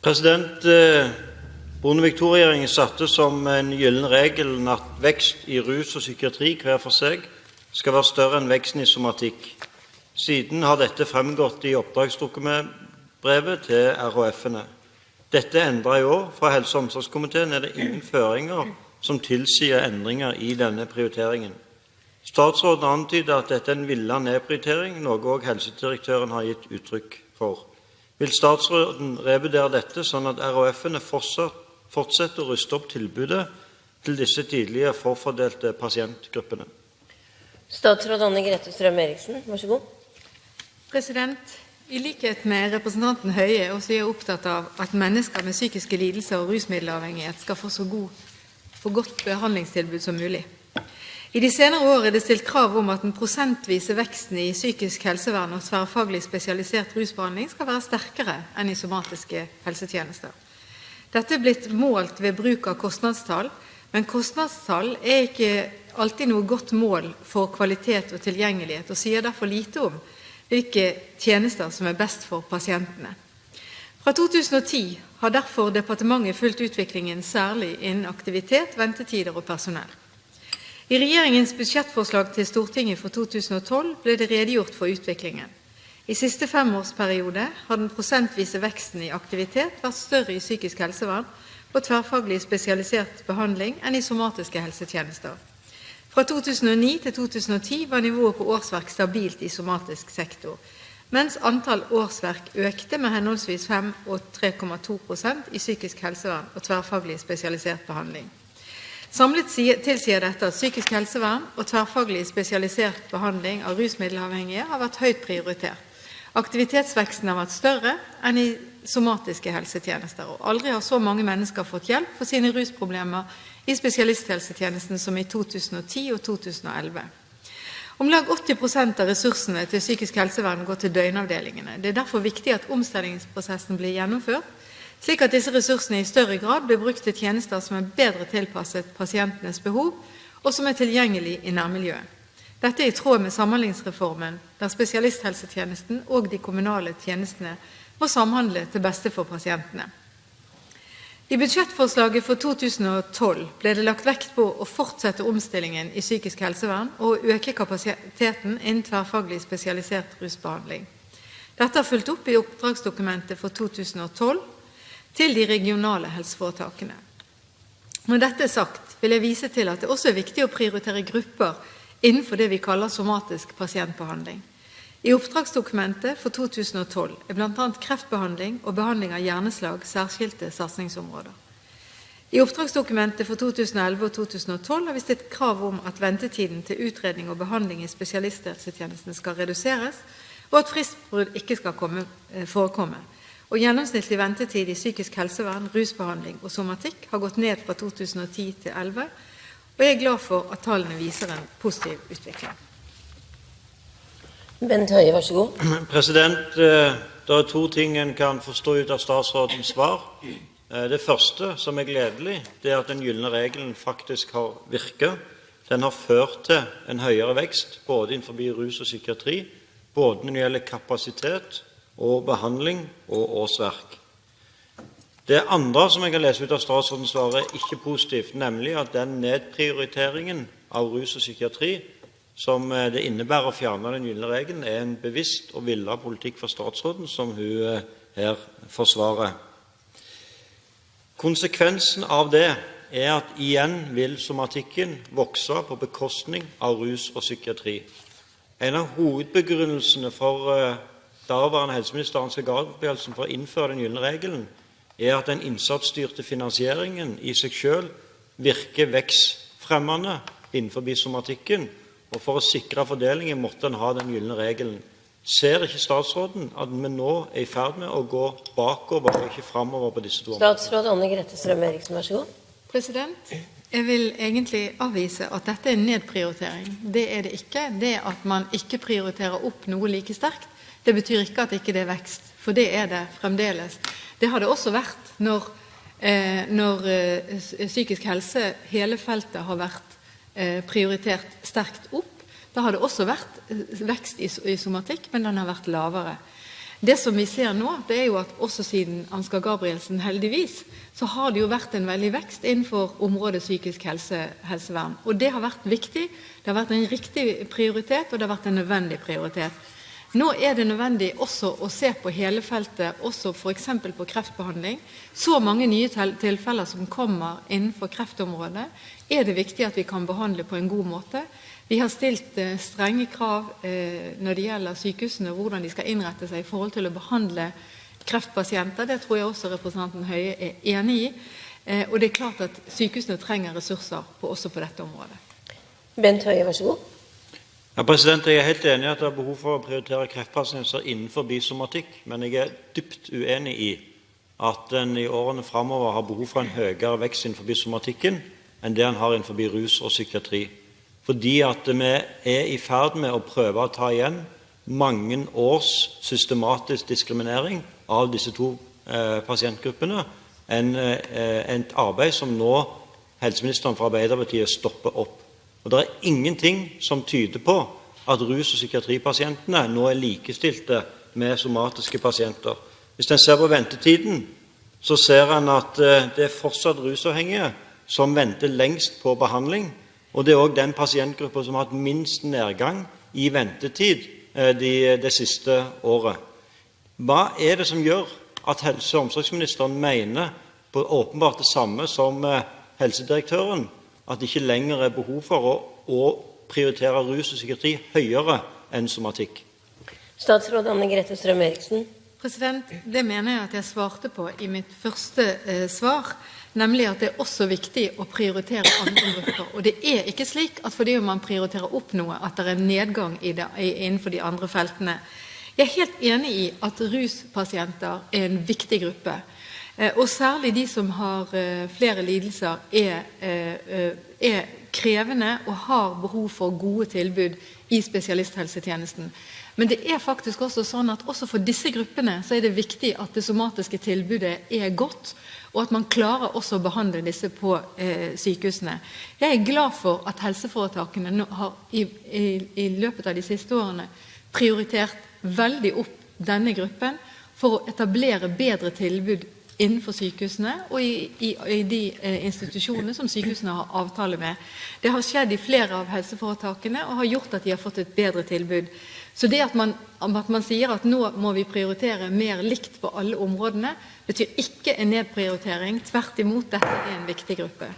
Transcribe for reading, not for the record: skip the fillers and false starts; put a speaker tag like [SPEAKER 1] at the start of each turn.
[SPEAKER 1] President, Bondevik II-regjeringen satte som en gyllen regel at vekst i rus og psykiatri hver for seg skal være større enn veksten i somatikk. Siden har dette fremgått i oppdragsdokumentbrevet til RHF-ene. Dette endret i år. Fra Helse- og omsorgskomiteen er det ingen føringer som tilsier endringer i denne prioriteringen. Statsråden antyder at dette er en villet nedprioritering, noe også helsedirektøren har gitt uttrykk for. Vil statsråden revurdere dette, sånn at RHF-ene fortsetter å ruste opp tilbudet til disse tidligere forfordelte pasientgruppene?
[SPEAKER 2] Statsråd Anne-Grete Strøm-Eriksen, vær så god.
[SPEAKER 3] President, i likhet med representanten Høie er også jeg opptatt av at mennesker med psykiske lidelser og rusmiddelavhengighet skal få så godt behandlingstilbud som mulig. I de senere år er det stilt krav om at den prosentvise veksten i psykisk helsevern og tverrfaglig spesialisert rusbehandling skal være sterkere enn i somatiske helsetjenester. Dette er blitt målt ved bruk av kostnadstall, men kostnadstall er ikke alltid noe godt mål for kvalitet og tilgjengelighet, og sier derfor lite om hvilke tjenester som er best for pasientene. Fra 2010 har derfor departementet fulgt utviklingen særlig innen aktivitet, ventetider og personell. I regjeringens budsjettforslag til Stortinget for 2012 ble det redegjort for utviklingen. I siste 5-årsperiode har den prosentvise veksten i aktivitet vært større i psykisk helsevern og tverrfaglig spesialisert behandling enn i somatiske helsetjenester. Fra 2009 til 2010 var nivået på årsverk stabilt i somatisk sektor, mens antall årsverk økte med henholdsvis 5 og 3,2% i psykisk helsevern og tverrfaglig spesialisert behandling. Samlet tilsier dette at psykisk helsevern og tverrfaglig spesialisert behandling av rusmiddelavhengige har vært høyt prioritert. Aktivitetsveksten har vært større enn i somatiske helsetjenester, og aldri har så mange mennesker fått hjelp for sine rusproblemer i spesialisthelsetjenesten som i 2010 og 2011. Om lag 80% av ressursene til psykisk helsevern går til døgnavdelingene. Det er derfor viktig at omstillingsprosessen blir gjennomført, slik at disse ressursene i større grad blir brukt til tjenester som er bedre tilpasset pasientenes behov, og som er tilgjengelig i nærmiljøet. Dette er i tråd med samhandlingsreformen, der spesialisthelsetjenesten og de kommunale tjenestene må samhandle til beste for pasientene. I budsjettforslaget for 2012 ble det lagt vekt på å fortsette omstillingen i psykisk helsevern og øke kapasiteten innen tverrfaglig spesialisert rusbehandling. Dette har fulgt opp i oppdragsdokumentet for 2012, til de regionale helseforetakene. Når dette er sagt, vil jeg vise til at det også er viktig å prioritere grupper innenfor det vi kaller somatisk pasientbehandling. I oppdragsdokumentet for 2012 er blant annet kreftbehandling og behandling av hjerneslag særskilte satsingsområder. I oppdragsdokumentet for 2011 og 2012 har vi stilt krav om at ventetiden til utredning og behandling i spesialisthelsetjenesten skal reduseres, og at fristbrudd ikke skal forekomme. Og gjennomsnittlig ventetid i psykisk helsevern, rusbehandling og somatikk har gått ned fra 2010 til 2011, og jeg er glad for at tallene viser en positiv utvikling.
[SPEAKER 2] Bent Høie, vær så god.
[SPEAKER 1] President, det er 2 ting en kan forstå ut av statsrådens svar. Det første, som er gledelig, det er at den gylne regelen faktisk har virket. Den har ført til en høyere vekst, både innenfor rus og psykiatri, både når det gjelder kapasitet og behandling og årsverk. Det andre som jeg kan lese ut av statsrådens svar er ikke positivt, nemlig at den nedprioriteringen av rus og psykiatri som det innebærer å fjerne den gylne regelen, er en bevisst og villet politikk for statsråden som hun her forsvarer. Konsekvensen av det er at igjen vil somatikken vokse på bekostning av rus og psykiatri. En av hovedbegrunnelsene for daværende helseminister Ansgar Gabrielsen for å innføre den gylne regelen er at den innsatsstyrte finansieringen i seg selv virker vekstfremmende innenfor somatikken, og for å sikre fordelingen måtte en ha den gylne regelen. Ser ikke statsråden at vi nå er i ferd med å gå bakover og ikke fremover på disse 2 områdene?
[SPEAKER 2] Statsråd Anne-Grete Strøm-Eriksen, vær så god.
[SPEAKER 3] President, jeg vil egentlig avvise at dette er en nedprioritering. Det er det ikke. Det at man ikke prioriterer opp noe like sterkt, det betyr ikke at ikke det er vekst, for det er det fremdeles. Det har det også vært når psykisk helse, hele feltet har vært prioritert sterkt opp. Da har det også vært vekst i somatikk, men den har vært lavere. Det som vi ser nå, det jo at også siden Ansgar Gabrielsen heldigvis, så har det jo vært en veldig vekst innenfor området psykisk helsevern. Og det har vært viktig, det har vært en riktig prioritet, og det har vært en nødvendig prioritet. Nå det nødvendig også å se på hele feltet, også for eksempel på kreftbehandling. Så mange nye tilfeller som kommer innenfor kreftområdet, det viktig at vi kan behandle på en god måte. Vi har stilt strenge krav når det gjelder sykehusene, hvordan de skal innrette seg i forhold til å behandle kreftpasienter. Det tror jeg også representanten Høie enig i. Og det klart at sykehusene trenger ressurser også på dette området.
[SPEAKER 2] Bent Høie, vær så god.
[SPEAKER 1] Ja, president, jeg helt enig i at det behov for å prioritere kreftpasienter innenfor somatikk, men jeg dypt uenig i at en i årene fremover har behov for en høyere vekst innenfor somatikken enn det en har innenfor rus og psykiatri. Fordi at vi i ferd med å prøve å ta igjen mange års systematisk diskriminering av disse to pasientgruppene, et arbeid som nå helseministeren fra Arbeiderpartiet stopper opp. Og det ingenting som tyder på at rus- og psykiatripasientene nå likestilte med somatiske pasienter. Hvis en ser på ventetiden, så ser en at det fortsatt rusavhengige som venter lengst på behandling, og det også den pasientgruppen som har hatt minst nedgang i ventetid det siste året. Hva det som gjør at helse- og omsorgsministeren mener på åpenbart det samme som helsedirektøren, at det ikke lenger behov for å prioritere rus og psykiatri høyere enn somatikk?
[SPEAKER 2] Statsråd Anne-Grete Strøm-Eriksen.
[SPEAKER 3] President, det mener jeg at jeg svarte på i mitt første svar, nemlig at det også viktig å prioritere andre grupper. Og det ikke slik at fordi man prioriterer opp noe, at det nedgang innenfor de andre feltene. Jeg helt enig i at ruspasienter en viktig gruppe. Og særlig de som har flere lidelser krevende og har behov for gode tilbud i spesialisthelsetjenesten. Men det faktisk også sånn at også for disse gruppene så det viktig at det somatiske tilbudet godt, og at man klarer også å behandle disse på sykehusene. Jeg glad for at helseforetakene nå har i løpet av de siste årene prioritert veldig opp denne gruppen for å etablere bedre tilbud innenfor sykehusene og i de institusjonene som sykehusene har avtale med. Det har skjedd i flere av helseforetakene og har gjort at de har fått et bedre tilbud. Så det at man sier at nå må vi prioritere mer likt på alle områdene, betyr ikke en nedprioritering. Tvert imot, dette en viktig gruppe.